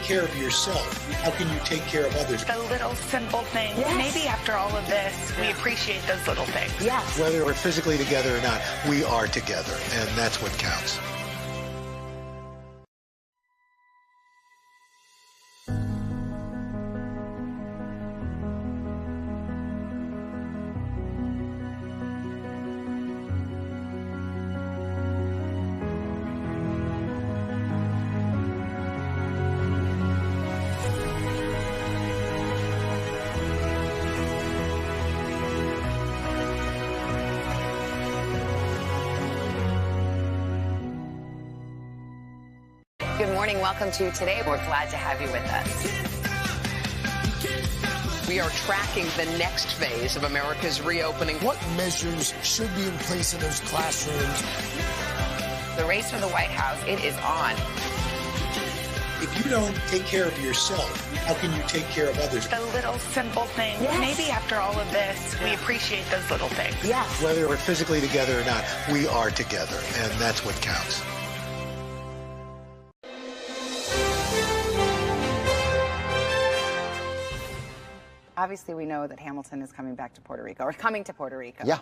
care of yourself, how can you take care of others? The little simple things. Yes. Maybe after all of this, we appreciate those little things. Yes. Whether we're physically together or not, we are together, and that's what counts. Good morning. Welcome to Today. We're glad to have you with us. We are tracking the next phase of America's reopening. What measures should be in place in those classrooms? The race for the White House, it is on. If you don't take care of yourself, how can you take care of others? The little simple things. Yes. Maybe after all of this, we appreciate those little things. Yes. Whether we're physically together or not, we are together, and that's what counts. Obviously, we know that Hamilton is coming back to Puerto Rico, or coming to Puerto Rico. Yeah.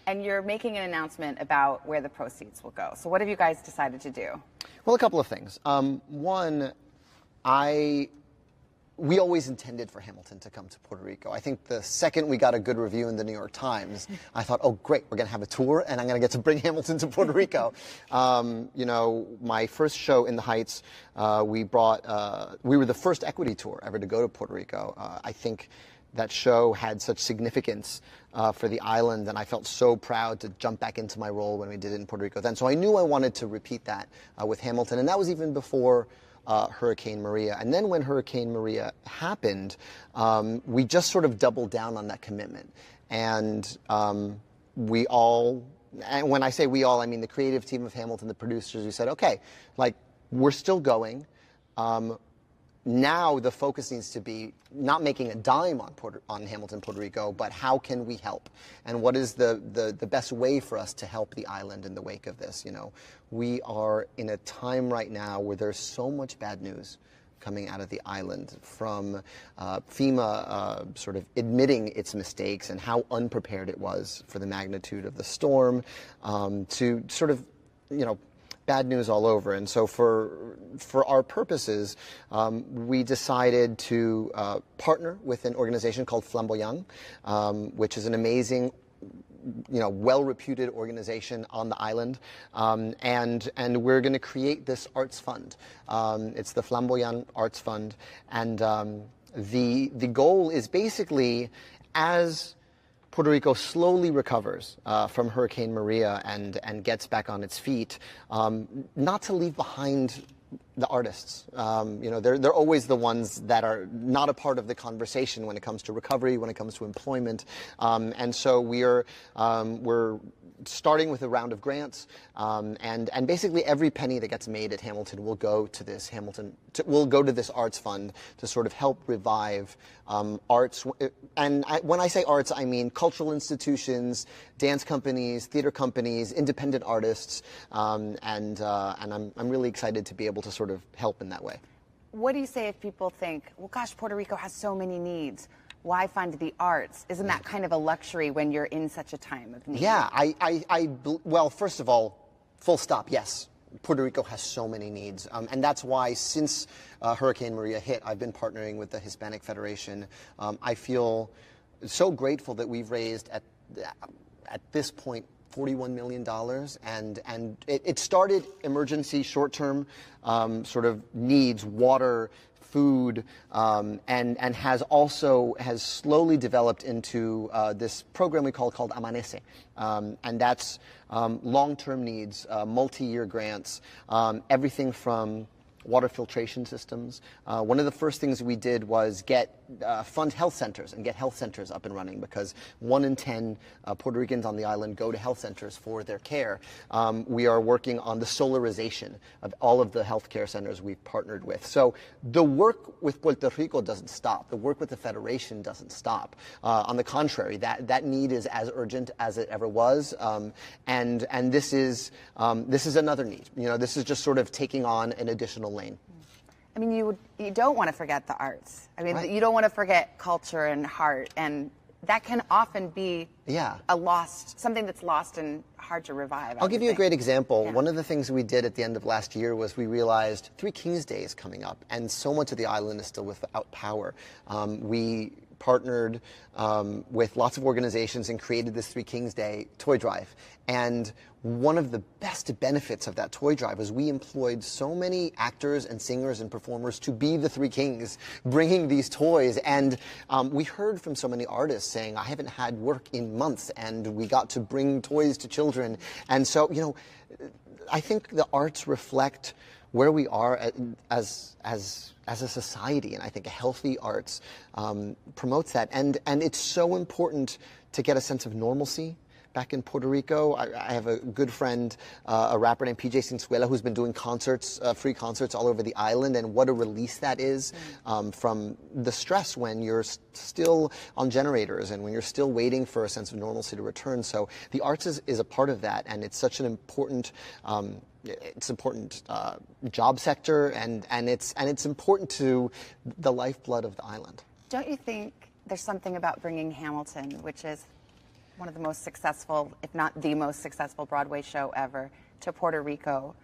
And you're making an announcement about where the proceeds will go. So what have you guys decided to do? Well, a couple of things. One, we always intended for Hamilton to come to Puerto Rico. I think the second we got a good review in the New York Times, I thought, oh, great, we're going to have a tour, and I'm going to get to bring Hamilton to Puerto Rico. You know, my first show in the Heights, we were the first equity tour ever to go to Puerto Rico. I think that show had such significance for the island, and I felt so proud to jump back into my role when we did it in Puerto Rico then. So I knew I wanted to repeat that with Hamilton, and that was even before Hurricane Maria. And then when Hurricane Maria happened, we just sort of doubled down on that commitment. And we all, and when I say we all, I mean the creative team of Hamilton, the producers, we said, okay, like, we're still going. Now the focus needs to be not making a dime on Hamilton, Puerto Rico, but how can we help? And what is the best way for us to help the island in the wake of this? You know, we are in a time right now where there's so much bad news coming out of the island, from FEMA sort of admitting its mistakes and how unprepared it was for the magnitude of the storm, to sort of, you know, bad news all over. And so for our purposes, we decided to partner with an organization called Flamboyant, which is an amazing, you know, well-reputed organization on the island, and we're going to create this arts fund. It's the Flamboyant Arts Fund, and the goal is basically, as Puerto Rico slowly recovers from Hurricane Maria and gets back on its feet, not to leave behind the artists. You know, they're always the ones that are not a part of the conversation when it comes to recovery, when it comes to employment. And so we're starting with a round of grants, and basically every penny that gets made at Hamilton will go to this this arts fund to sort of help revive arts. And when I say arts, I mean cultural institutions, dance companies, theater companies, independent artists, and I'm really excited to be able to sort of help in that way. What do you say if people think, well, gosh, Puerto Rico has so many needs. Why fund the arts? Isn't that kind of a luxury when you're in such a time of need? Yeah, well, first of all, full stop, yes. Puerto Rico has so many needs, and that's why since Hurricane Maria hit, I've been partnering with the Hispanic Federation. I feel so grateful that we've raised at this point $41 million, and it started emergency short-term sort of needs, water, food, and has slowly developed into this program we called Amanece, and that's long-term needs, multi-year grants, everything from water filtration systems. One of the first things we did was fund health centers and get health centers up and running, because 1 in 10 Puerto Ricans on the island go to health centers for their care. We are working on the solarization of all of the health care centers we've partnered with. So the work with Puerto Rico doesn't stop. The work with the Federation doesn't stop. On the contrary, that need is as urgent as it ever was, and this is another need. You know, this is just sort of taking on an additional lane. I mean, you don't want to forget the arts. I mean, Right. you don't want to forget culture and heart, and that can often be something that's lost and hard to revive. I'll give you a great example. Yeah. One of the things we did at the end of last year was we realized Three Kings Day is coming up, and so much of the island is still without power. We partnered with lots of organizations and created this Three Kings Day toy drive. And one of the best benefits of that toy drive was we employed so many actors and singers and performers to be the Three Kings, bringing these toys. And we heard from so many artists saying, I haven't had work in months, and we got to bring toys to children. And so, you know, I think the arts reflect where we are as a society, and I think a healthy arts promotes that. And it's so important to get a sense of normalcy back in Puerto Rico. I have a good friend, a rapper named PJ Sinzuela, who's been doing concerts, free concerts all over the island, and what a release that is from the stress when you're still on generators and when you're still waiting for a sense of normalcy to return. So the arts is a part of that, and it's such an important job sector, and it's important to the lifeblood of the island. Don't you think there's something about bringing Hamilton, which is one of the most successful, if not the most successful Broadway show ever, to Puerto Rico,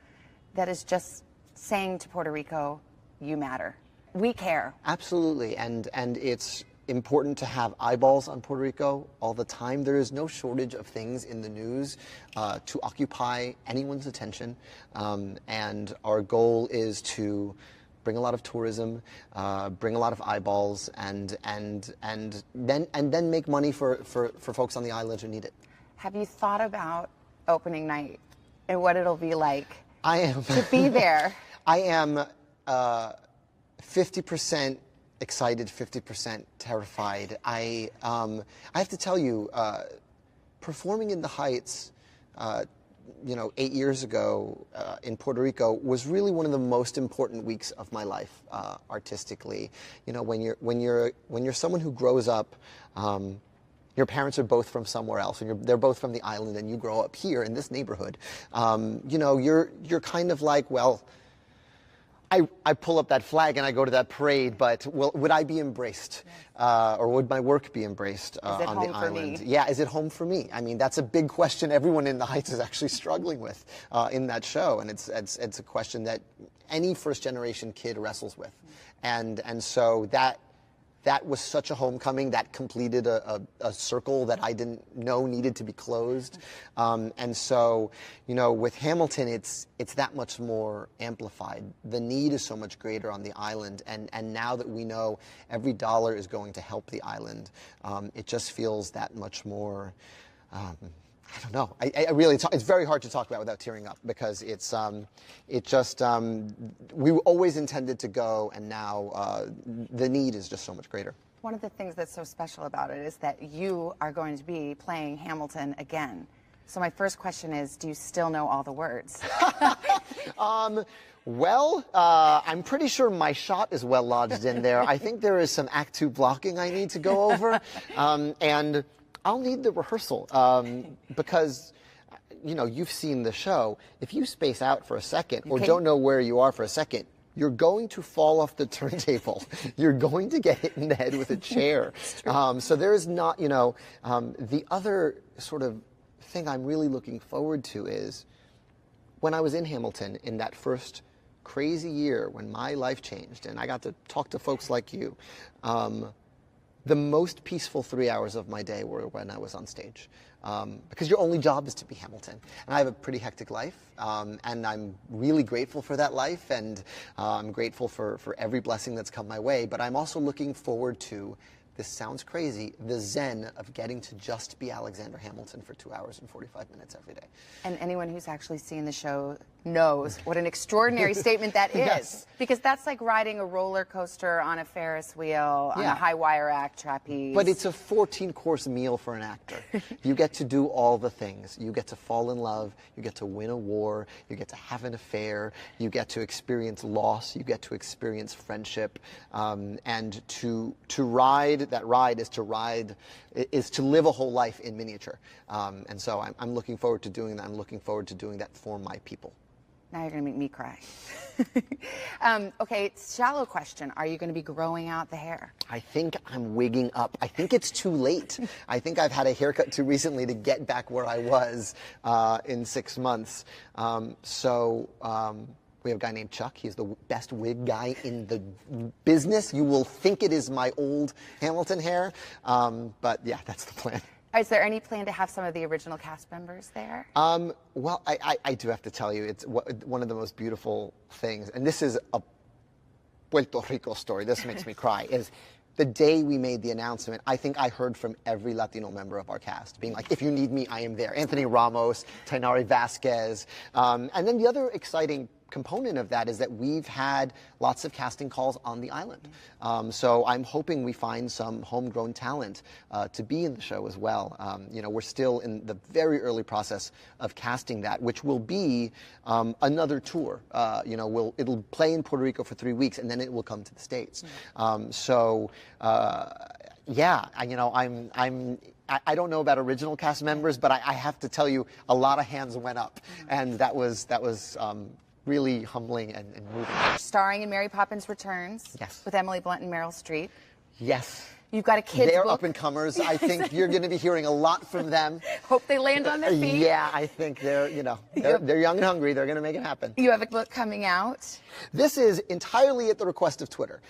that is just saying to Puerto Rico, you matter. We care. Absolutely, and it's important to have eyeballs on Puerto Rico all the time. There is no shortage of things in the news to occupy anyone's attention, and our goal is to bring a lot of tourism, bring a lot of eyeballs, and then make money for folks on the island who need it. Have you thought about opening night and what it'll be like to be I there? am 50% excited, 50% terrified. I have to tell you, performing in the Heights, 8 years ago in Puerto Rico was really one of the most important weeks of my life artistically. You know, when you're someone who grows up, your parents are both from somewhere else, and they're both from the island, and you grow up here in this neighborhood. You're kind of like, well, I pull up that flag and I go to that parade, but would I be embraced? Or would my work be embraced on the island? Yeah, is it home for me? I mean, that's a big question everyone in the Heights is actually struggling with in that show, and it's a question that any first-generation kid wrestles with. And so that was such a homecoming that completed a circle that I didn't know needed to be closed. And so, with Hamilton, it's that much more amplified. The need is so much greater on the island. And now that we know every dollar is going to help the island, it just feels that much more, I don't know. It's very hard to talk about without tearing up, because we always intended to go, and now the need is just so much greater. One of the things that's so special about it is that you are going to be playing Hamilton again. So my first question is, do you still know all the words? Well, I'm pretty sure my shot is well lodged in there. I think there is some Act 2 blocking I need to go over, and I'll need the rehearsal, because, you've seen the show. If you space out for a second or don't know where you are for a second, you're going to fall off the turntable. You're going to get hit in the head with a chair. So there is not, the other sort of thing I'm really looking forward to is when I was in Hamilton in that first crazy year when my life changed and I got to talk to folks like you, the most peaceful 3 hours of my day were when I was on stage. Because your only job is to be Hamilton. And I have a pretty hectic life, and I'm really grateful for that life, and I'm grateful for every blessing that's come my way, but I'm also looking forward to, this sounds crazy, the zen of getting to just be Alexander Hamilton for 2 hours and 45 minutes every day. And anyone who's actually seen the show knows what an extraordinary statement that is. Yes. Because that's like riding a roller coaster on a Ferris wheel, on a high wire act trapeze. But it's a 14-course meal for an actor. You get to do all the things. You get to fall in love. You get to win a war. You get to have an affair. You get to experience loss. You get to experience friendship. And to ride, that ride is to live a whole life in miniature. And so I'm looking forward to doing that. I'm looking forward to doing that for my people. Now you're going to make me cry. Okay, shallow question. Are you going to be growing out the hair? I think I'm wigging up. I think it's too late. I think I've had a haircut too recently to get back where I was in 6 months. We have a guy named Chuck. He's the best wig guy in the business. You will think it is my old Hamilton hair. But yeah, that's the plan. Is there any plan to have some of the original cast members there? Well, I do have to tell you, it's one of the most beautiful things, and this is a Puerto Rico story. This makes me cry, is the day we made the announcement, I think I heard from every Latino member of our cast, being like, if you need me, I am there. Anthony Ramos, Tainari Vasquez. And then the other exciting component of that is that we've had lots of casting calls on the island. So I'm hoping we find some homegrown talent to be in the show as well. You know, we're still in the very early process of casting that, which will be another tour. You know, it'll play in Puerto Rico for 3 weeks, and then it will come to the States. Yeah, you know, I don't know about original cast members, but I have to tell you, a lot of hands went up, and that was really humbling and moving. Starring in Mary Poppins Returns. Yes. With Emily Blunt and Meryl Streep. Yes. You've got a kid's They're book. up and comers. I think you're going to be hearing a lot from them. Hope they land on their feet. Yeah, I think they're young and hungry. They're going to make it happen. You have a book coming out. This is entirely at the request of Twitter.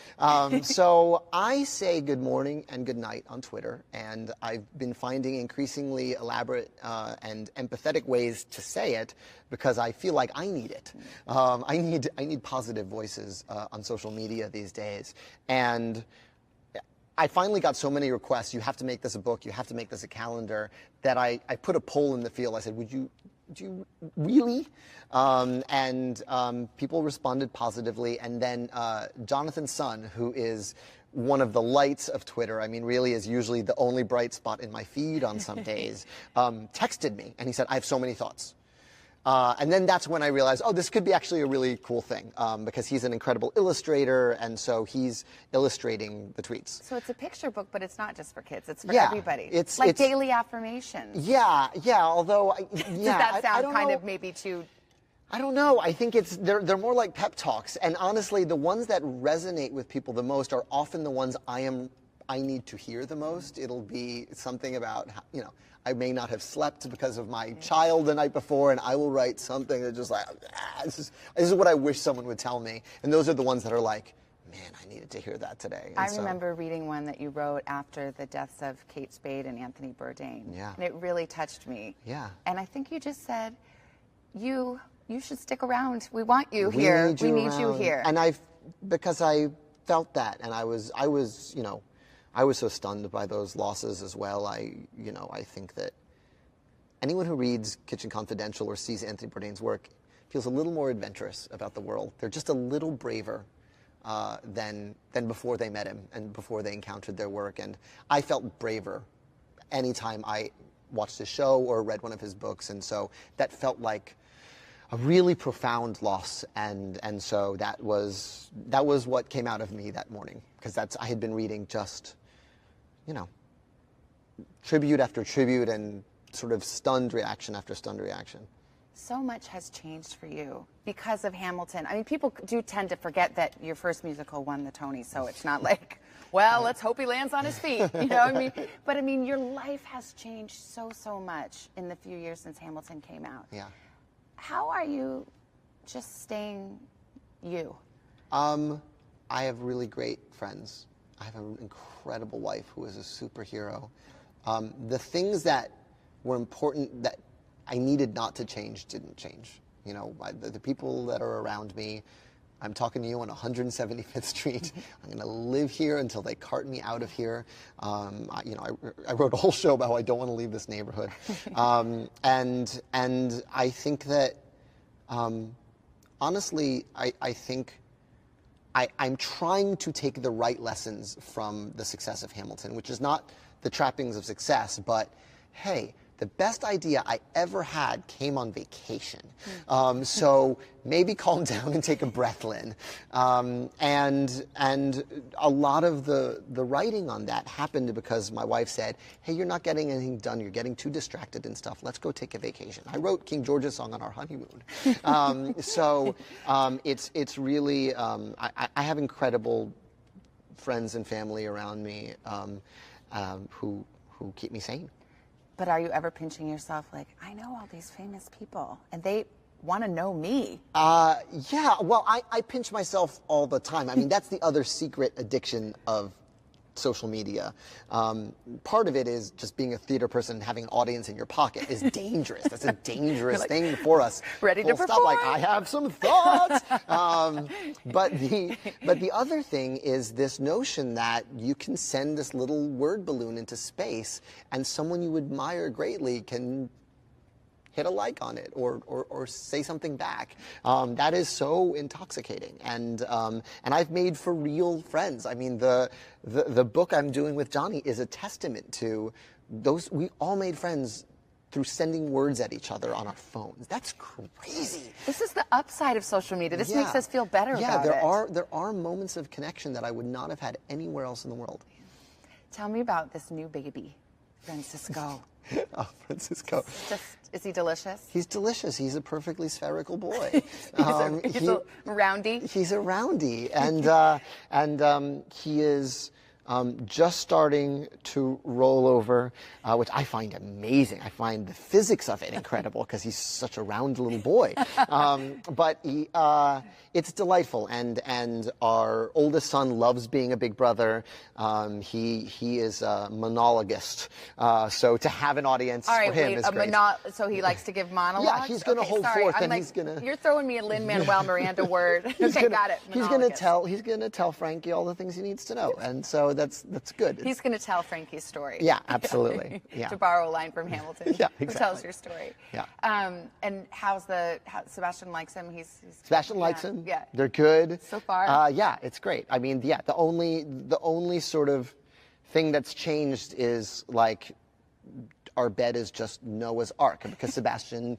So I say good morning and good night on Twitter, and I've been finding increasingly elaborate and empathetic ways to say it because I feel like I need it. I need positive voices on social media these days, and I finally got so many requests, you have to make this a book, you have to make this a calendar, that I put a poll in the field. I said, would you really? People responded positively. And then Jonathan Sun, who is one of the lights of Twitter, I mean, really is usually the only bright spot in my feed on some days, texted me. And he said, I have so many thoughts. And then that's when I realized, oh, this could be actually a really cool thing, because he's an incredible illustrator, and so he's illustrating the tweets. So it's a picture book, but it's not just for kids. It's for everybody. It's like daily affirmations. Yeah, although, Does that sound I kind of maybe too... I don't know. I think they're more like pep talks. And honestly, the ones that resonate with people the most are often the ones I need to hear the most. It'll be something about, you know, I may not have slept because of my child the night before, and I will write something that's just like, this is what I wish someone would tell me. And those are the ones that are like, man, I needed to hear that today. And I remember reading one that you wrote after the deaths of Kate Spade and Anthony Bourdain. Yeah. And it really touched me. Yeah. And I think you just said, you should stick around. We want you here. We need you here. And because I felt that, and I was, you know, I was so stunned by those losses as well. I think that anyone who reads Kitchen Confidential or sees Anthony Bourdain's work feels a little more adventurous about the world. They're just a little braver than before they met him and before they encountered their work. And I felt braver anytime I watched his show or read one of his books. And so that felt like a really profound loss, and so that was what came out of me that morning, because I had been reading just, you know, tribute after tribute and sort of stunned reaction after stunned reaction. So much has changed for you because of Hamilton. I mean, people do tend to forget that your first musical won the Tony, so it's not like, well, let's hope he lands on his feet, you know what I mean? But I mean, your life has changed so much in the few years since Hamilton came out. Yeah. How are you just staying you? I have really great friends. I have an incredible wife who is a superhero. The things that were important that I needed not to change didn't change. You know, the people that are around me, I'm talking to you on 175th Street. I'm going to live here until they cart me out of here. I wrote a whole show about how I don't want to leave this neighborhood. And I think that, honestly, I think I'm trying to take the right lessons from the success of Hamilton, which is not the trappings of success, but hey, the best idea I ever had came on vacation. So maybe calm down and take a breath, Lin. And a lot of the writing on that happened because my wife said, hey, you're not getting anything done. You're getting too distracted and stuff. Let's go take a vacation. I wrote King George's song on our honeymoon. It's really, I have incredible friends and family around me who keep me sane. But are you ever pinching yourself like, I know all these famous people and they want to know me? Yeah, well, I pinch myself all the time. I mean, that's the other secret addiction of social media. Part of it is just being a theater person and having an audience in your pocket is dangerous. That's a dangerous thing for us. Ready to perform. Like, I have some thoughts. But the other thing is this notion that you can send this little word balloon into space and someone you admire greatly can hit a like on it or say something back. That is so intoxicating, and I've made for real friends. I mean, the book I'm doing with Johnny is a testament to those. We all made friends through sending words at each other on our phones. That's crazy. This is the upside of social media. This makes us feel better about it. There are moments of connection that I would not have had anywhere else in the world. Tell me about this new baby, Francisco. Oh, Francisco. Is he delicious? He's delicious. He's a perfectly spherical boy. he's a roundy. He's a roundy, and he is just starting to roll over, which I find amazing. I find the physics of it incredible because he's such a round little boy. But it's delightful, and our oldest son loves being a big brother. He is a monologist, so to have an audience for him is great. So he likes to give monologues? Yeah, he's going to hold forth, and he's going to... You're throwing me a Lin-Manuel Miranda word. Got it. He's going to tell Frankie all the things he needs to know, and so that's good. He's going to tell Frankie's story. Yeah, absolutely. Yeah. To borrow a line from Hamilton. Yeah, exactly. Who tells your story. Yeah. And how Sebastian likes him? Sebastian likes him. Yeah. They're good. So far? Yeah, it's great. I mean, yeah, the only sort of thing that's changed is like our bed is just Noah's Ark because Sebastian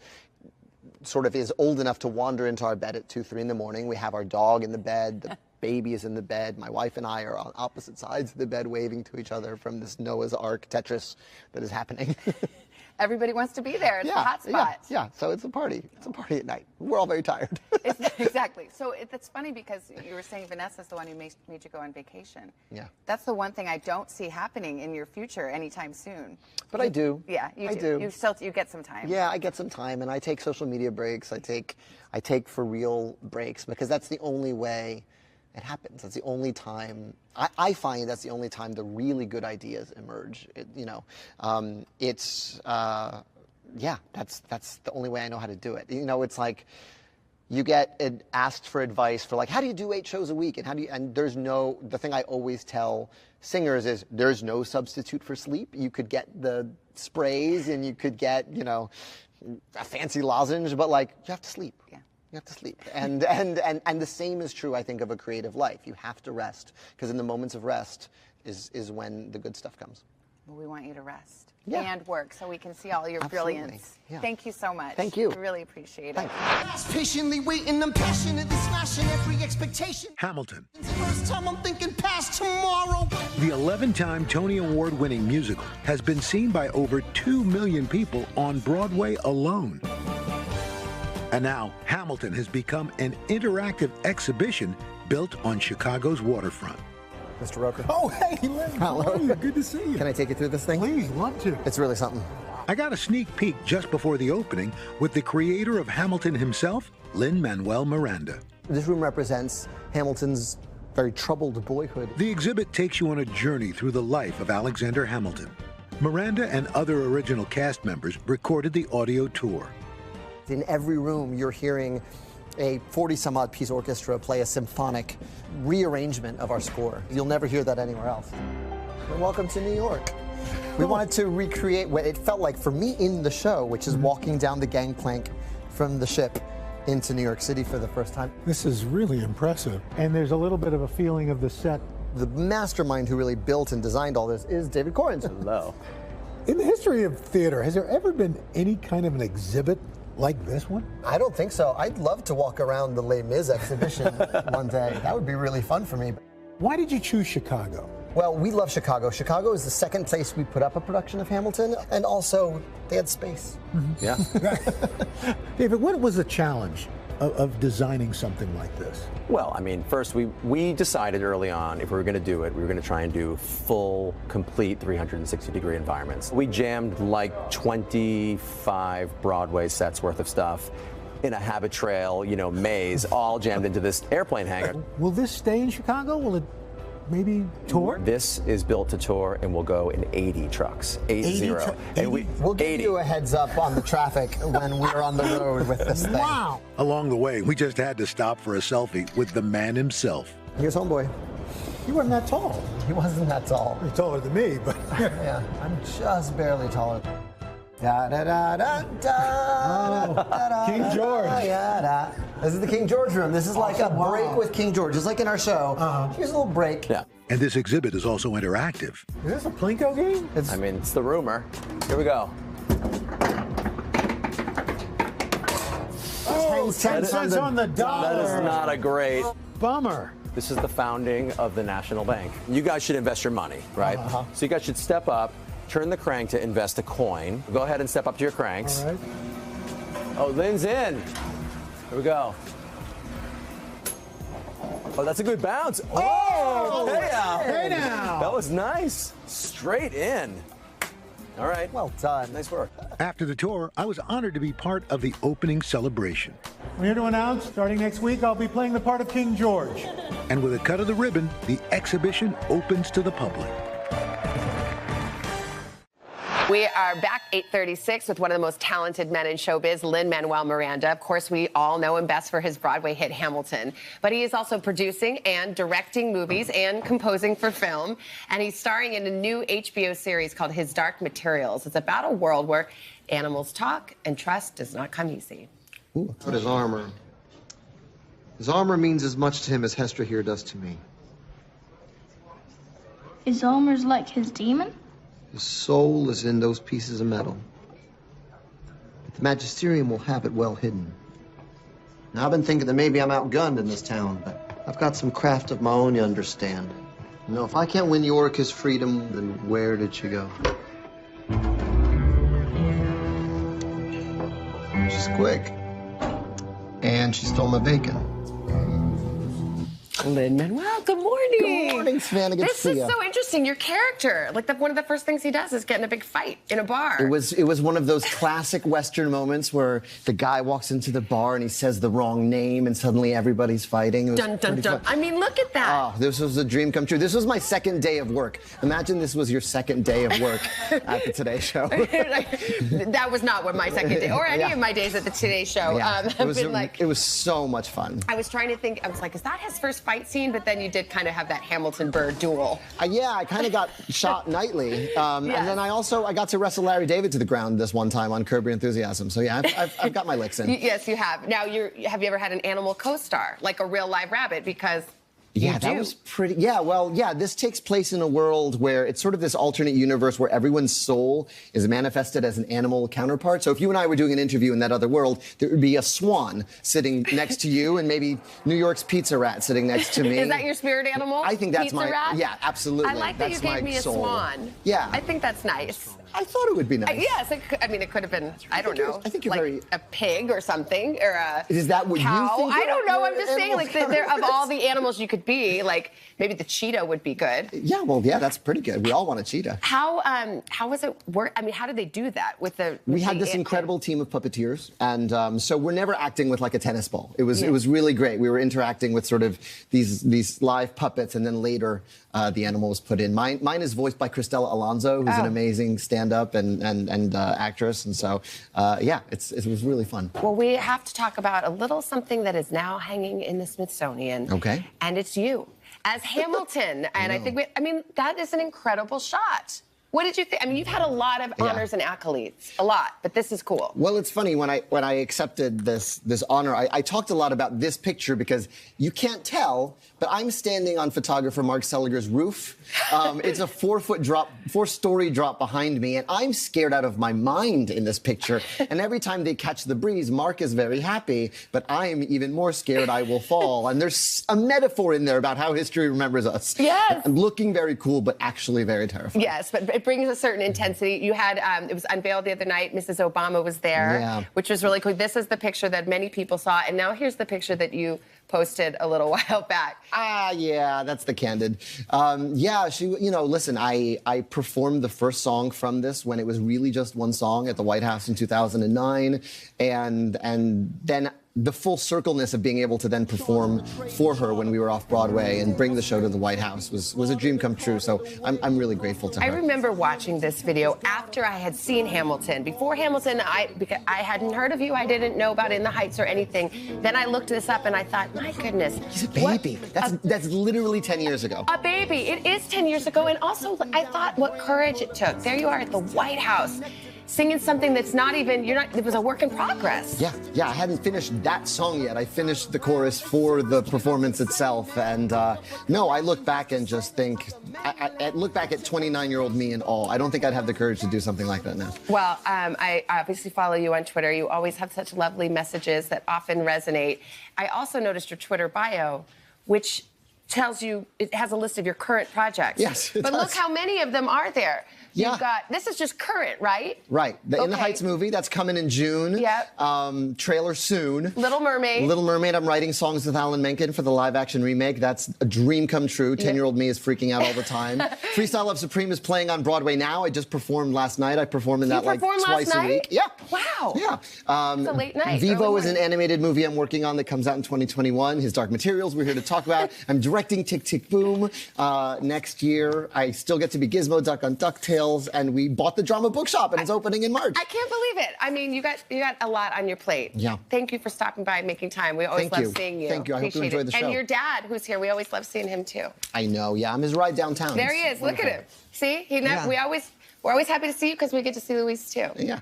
sort of is old enough to wander into our bed at 2, 3 in the morning. We have our dog in the bed. The baby is in the bed. My wife and I are on opposite sides of the bed waving to each other from this Noah's Ark Tetris that is happening. Everybody wants to be there. It's a hot spot. Yeah, so it's a party. It's a party at night. We're all very tired. Exactly. So it's funny because you were saying Vanessa's the one who made you go on vacation. Yeah. That's the one thing I don't see happening in your future anytime soon. But I do. Yeah, you do. You get some time. Yeah, I get some time, and I take social media breaks. I take for real breaks because that's the only way it happens. That's the only time I find that's the only time the really good ideas emerge. That's the only way I know how to do it. It's like you get asked for advice for like, how do you do 8 shows a week? And the thing I always tell singers is there's no substitute for sleep. You could get the sprays and you could get, a fancy lozenge, but like you have to sleep. Yeah. You have to sleep. And the same is true, I think, of a creative life. You have to rest, because in the moments of rest is when the good stuff comes. Well, we want you to rest and work so we can see all your brilliance. Yeah. Thank you so much. Thank you. We really appreciate Thank it. you. Patiently waiting, I'm passionately smashing every expectation. Hamilton. First time I'm thinking past tomorrow. The 11-time Tony Award-winning musical has been seen by over 2 million people on Broadway alone. And now, Hamilton has become an interactive exhibition built on Chicago's waterfront. Mr. Roker. Oh, hey, Lin. Hello. Good to see you. Can I take you through this thing? Please, love to. It's really something. I got a sneak peek just before the opening with the creator of Hamilton himself, Lin-Manuel Miranda. This room represents Hamilton's very troubled boyhood. The exhibit takes you on a journey through the life of Alexander Hamilton. Miranda and other original cast members recorded the audio tour. In every room, you're hearing a 40-some-odd piece orchestra play a symphonic rearrangement of our score. You'll never hear that anywhere else. And welcome to New York. We wanted to recreate what it felt like for me in the show, which is walking down the gangplank from the ship into New York City for the first time. This is really impressive. And there's a little bit of a feeling of the set. The mastermind who really built and designed all this is David Corns. Hello. In the history of theater, has there ever been any kind of an exhibit like this one? I don't think so. I'd love to walk around the Les Mis exhibition one day. That would be really fun for me. Why did you choose Chicago? Well, we love Chicago. Chicago is the second place we put up a production of Hamilton, and also they had space. Yeah. David, what was the challenge of designing something like this? Well, I mean, first we decided early on if we were going to do it, we were going to try and do full, complete 360-degree environments. We jammed like 25 Broadway sets worth of stuff in a habit trail, you know, maze, all jammed into this airplane hangar. Will this stay in Chicago? Will it maybe tour? This is built to tour and will go in 80 trucks, 80. And we'll give you a heads up on the traffic when we're on the road with this thing. Wow. Along the way, we just had to stop for a selfie with the man himself. Here's homeboy. He wasn't that tall. He wasn't that tall. He's taller than me, but yeah, I'm just barely taller. Da, da, da, da, da, da, da, King George. Da, da. This is the King George room. This is like a break with King George, just like in our show. Here's a little break. Yeah. And this exhibit is also interactive. Is this a Plinko game? I mean, it's the rumor. Here we go. 10 cents on the dollar. That is not a great... Bummer. This is the founding of the National Bank. You guys should invest your money, right? So you guys should step up, turn the crank to invest a coin. Go ahead and step up to your cranks. All right. Oh, Lynn's in. Here we go. Oh, that's a good bounce. Oh, hey now. Hey now. That was nice. Straight in. All right. Well done. Nice work. After the tour, I was honored to be part of the opening celebration. We're here to announce, starting next week, I'll be playing the part of King George. And with a cut of the ribbon, the exhibition opens to the public. We are back 8:36 with one of the most talented men in showbiz, Lin-Manuel Miranda. Of course, we all know him best for his Broadway hit Hamilton, but he is also producing and directing movies and composing for film, and he's starring in a new HBO series called His Dark Materials. It's about a world where animals talk and trust does not come easy. Ooh, but his armor. His armor means as much to him as Hestra here does to me. His armor's like his demon? His soul is in those pieces of metal. But the Magisterium will have it well hidden. Now, I've been thinking that maybe I'm outgunned in this town, but I've got some craft of my own, you understand. You know, if I can't win York his freedom, then where did she go? She's quick. And she stole my bacon. Lin-Manuel, good morning. Good morning, Savannah. Good to This see is you. so interesting. Your character, like one of the first things he does is get in a big fight in a bar. It was one of those classic Western moments where the guy walks into the bar and he says the wrong name and suddenly everybody's fighting. It was Dun, dun, pretty dun. fun. I mean, look at that. Oh, this was a dream come true. This was my second day of work. Imagine this was your second day of work at the Today Show. That was not what my second day, or any of my days at the Today Show. Yeah. Have It was so much fun. I was trying to think, I was like, is that his first fight scene? But then you did kind of have that Hamilton Burr duel. Yeah, I kind of got shot nightly. And then I got to wrestle Larry David to the ground this one time on Curb Your Enthusiasm. So yeah, I've got my licks in. Yes, you have. Now, have you ever had an animal co-star, like a real live rabbit? Because yeah, that was pretty. Yeah, well, yeah, this takes place in a world where it's sort of this alternate universe where everyone's soul is manifested as an animal counterpart. So if you and I were doing an interview in that other world, there would be a swan sitting next to you and maybe New York's pizza rat sitting next to me. Is that your spirit animal? I think that's pizza my. rat? Yeah, absolutely. I like that that's you gave me a soul. swan. Yeah. I think that's nice. I thought it would be nice. Yes, it could have been, I don't know. I think you're like very... a pig or something, or a Is that what cow. you think? I don't know. I'm just saying, like, animal of all the animals you could be, like, maybe the cheetah would be good. Yeah, well, yeah, that's pretty good. We all want a cheetah. How was it work? I mean, how did they do that with the? We had this incredible team of puppeteers, and so we're never acting with like a tennis ball. It was really great. We were interacting with sort of these live puppets, and then later the animal was put in. Mine is voiced by Cristela Alonso, who's an amazing stand-up and actress, and so yeah, it was really fun. Well, we have to talk about a little something that is now hanging in the Smithsonian. Okay. And it's you as Hamilton, and I mean that is an incredible shot. What did you think? I mean, you've had a lot of honors and accolades, a lot, but this is cool. Well, it's funny, when I accepted this honor, I talked a lot about this picture because you can't tell, but I'm standing on photographer Mark Seliger's roof. It's a 4-story drop behind me, and I'm scared out of my mind in this picture. And every time they catch the breeze, Mark is very happy, but I'm even more scared I will fall. And there's a metaphor in there about how history remembers us. Yes. I'm looking very cool, but actually very terrifying. Yes, but it brings a certain intensity. You had, it was unveiled the other night, Mrs. Obama was there, which was really cool. This is the picture that many people saw, and now here's the picture that you posted a little while back. Yeah, that's the candid. Yeah, she, listen, I performed the first song from this when it was really just one song at the White House in 2009, and then the full circleness of being able to then perform for her when we were off Broadway and bring the show to the White House was a dream come true. So I'm really grateful to her. I remember watching this video after I had seen Hamilton. Before Hamilton, because I hadn't heard of you. I didn't know about In the Heights or anything. Then I looked this up and I thought, my goodness. He's a baby. That's literally 10 years ago. A baby. It is 10 years ago. And also, I thought what courage it took. There you are at the White House, singing something that's not even, it was a work in progress. Yeah, I hadn't finished that song yet. I finished the chorus for the performance itself. And no, I look back and just think, I look back at 29-year-old me in awe. I don't think I'd have the courage to do something like that now. Well, I obviously follow you on Twitter. You always have such lovely messages that often resonate. I also noticed your Twitter bio, which tells you, it has a list of your current projects. Yes, it But does. look how many of them are there. Yeah. You've got, this is just current, right? Right. The In the Heights movie, that's coming in June. Yep. Trailer soon. Little Mermaid. Little Mermaid, I'm writing songs with Alan Menken for the live-action remake. That's a dream come true. 10-year-old me is freaking out all the time. Freestyle Love Supreme is playing on Broadway now. I just performed last night. I performed in that like twice a week. Yeah. Wow. Yeah. It's a late night. Vivo is an animated movie I'm working on that comes out in 2021. His Dark Materials we're here to talk about. I'm directing Tick, Tick, Boom next year. I still get to be Gizmo Duck on DuckTales, and we bought the Drama Bookshop, and it's opening in March. I can't believe it. I mean, you got a lot on your plate. Yeah. Thank you for stopping by and making time. We always love seeing you. Thank you. I hope you enjoyed the show. And your dad, who's here, we always love seeing him too. I know. Yeah, I'm his ride downtown. There he is. Look at him. See? We're always happy to see you because we get to see Luis too. Yeah.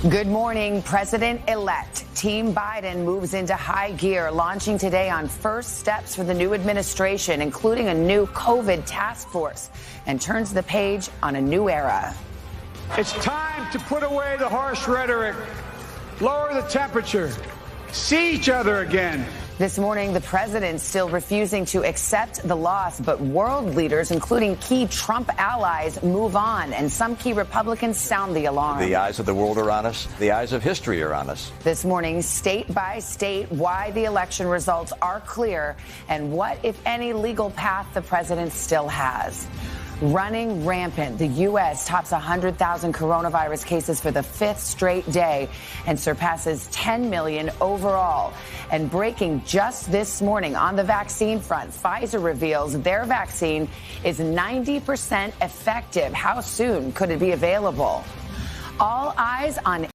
Good morning, President-elect. Team Biden moves into high gear, launching today on first steps for the new administration, including a new COVID task force, and turns the page on a new era. It's time to put away the harsh rhetoric, lower the temperature, see each other again. This morning, the president still refusing to accept the loss, but world leaders, including key Trump allies, move on, and some key Republicans sound the alarm. The eyes of the world are on us. The eyes of history are on us. This morning, state by state, why the election results are clear and what, if any, legal path the president still has. Running rampant, the U.S. tops 100,000 coronavirus cases for the 5th straight day and surpasses 10 million overall. And breaking just this morning on the vaccine front, Pfizer reveals their vaccine is 90% effective. How soon could it be available? All eyes on